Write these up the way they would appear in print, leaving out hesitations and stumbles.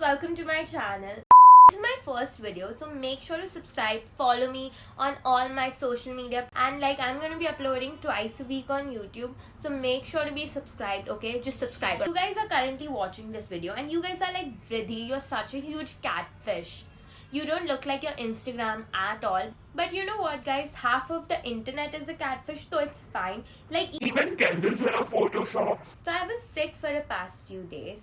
welcome to my channel. This is my first video, so make sure to subscribe, follow me on all my social media, and I'm gonna be uploading twice a week on YouTube, so make sure to be subscribed, okay? Just subscribe. You guys are currently watching this video and you guys are like, Vriddhi, you're such a huge catfish. You don't look like your Instagram at all. But you know what, guys? Half of the internet is a catfish, so it's fine. Even candles were a Photoshop. So I was sick for the past few days.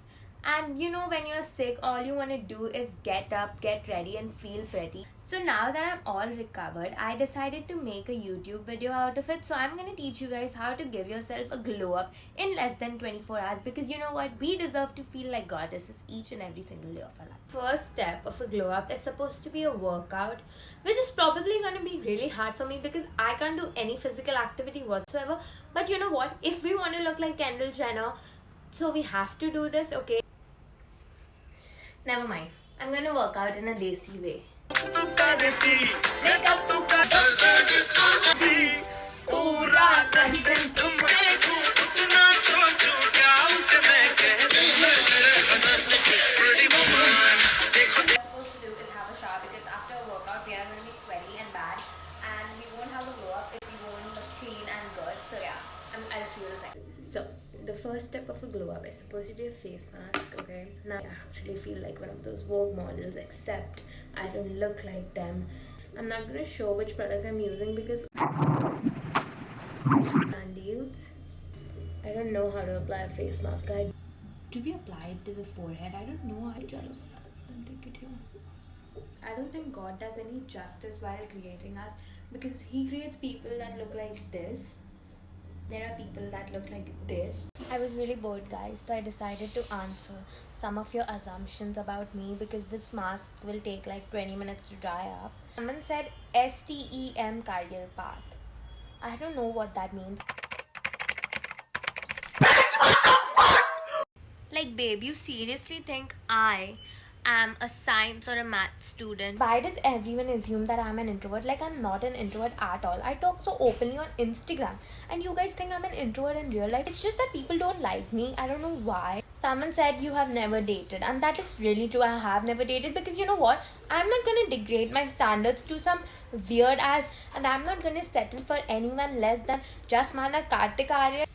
And you know, when you're sick, all you want to do is get up, get ready and feel pretty. So now that I'm all recovered, I decided to make a YouTube video out of it. So I'm going to teach you guys how to give yourself a glow up in less than 24 hours. Because you know what? We deserve to feel like goddesses each and every single day of our life. First step of a glow up is supposed to be a workout, which is probably going to be really hard for me because I can't do any physical activity whatsoever. But you know what? If we want to look like Kendall Jenner, so we have to do this, okay? Never mind. I'm gonna work out in a desi way. So, the first step of a glow up is supposed to be a face mask, okay? Now, I actually feel like one of those Vogue models, except I don't look like them. I'm not going to show which product I'm using because Band-Aids. I don't know how to apply a face mask. To be applied to the forehead, I don't know how to take it here. I don't think God does any justice while creating us because He creates people that look like this. There are people that look like this. I was really bored, guys, so I decided to answer some of your assumptions about me because this mask will take like 20 minutes to dry up. Someone said STEM career path. I don't know what that means. Like, babe, you seriously think I am a science or a math student? Why does everyone assume that I'm an introvert? Like, I'm not an introvert at all. I talk so openly on Instagram and you guys think I'm an introvert in real life. It's just that people don't like me. I don't know why. Someone said you have never dated, and that is really true. I have never dated because you know what? I'm not gonna degrade my standards to some weird ass, and I'm not gonna settle for anyone less than just Mana Kartik Aaryan.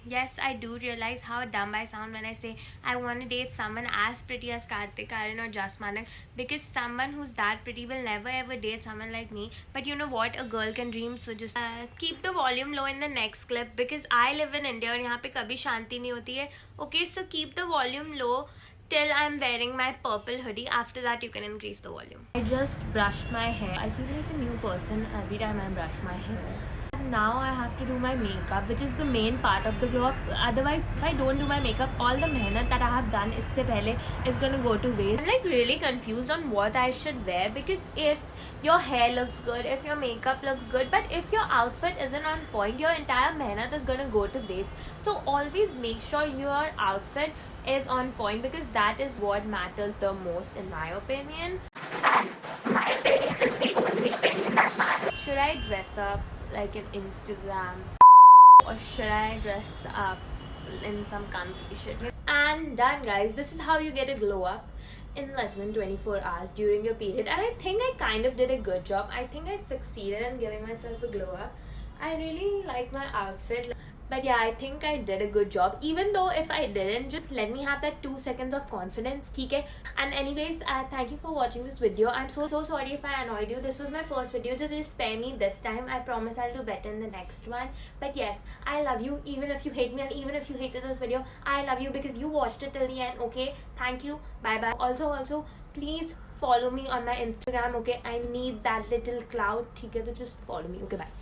Yes, I do realize how dumb I sound when I say I want to date someone as pretty as Kartik Aaryan or Just Manak, because someone who's that pretty will never ever date someone like me. But you know what? A girl can dream, so just keep the volume low in the next clip because I live in India and यहाँ पे कभी शांति नहीं होती है. Okay, so keep the volume low till I'm wearing my purple hoodie. After that, you can increase the volume. I just brushed my hair. I feel like a new person every time I brush my hair. Now I have to do my makeup, which is the main part of the glow up. Otherwise, if I don't do my makeup, all the mehnat that I have done isse pehle is gonna go to waste. I'm like really confused on what I should wear because if your hair looks good, if your makeup looks good, but if your outfit isn't on point, your entire mehnat is gonna go to waste. So always make sure your outfit is on point because that is what matters the most in my opinion. My opinion is the only opinion that matters. Should I dress up like an Instagram or should I dress up in some comfy shit? And done, guys. This is how you get a glow up in less than 24 hours during your period, and I think I kind of did a good job. I think I succeeded in giving myself a glow up. I really like my outfit. But yeah, I think I did a good job. Even though if I didn't, just let me have that 2 seconds of confidence, okay? And anyways, thank you for watching this video. I'm so sorry if I annoyed you. This was my first video, so just spare me this time. I promise I'll do better in the next one. But yes, I love you even if you hate me, and even if you hated this video, I love you because you watched it till the end, okay? Thank you. Bye-bye. Also, please follow me on my Instagram, okay? I need that little clout, okay? So just follow me, okay? Bye.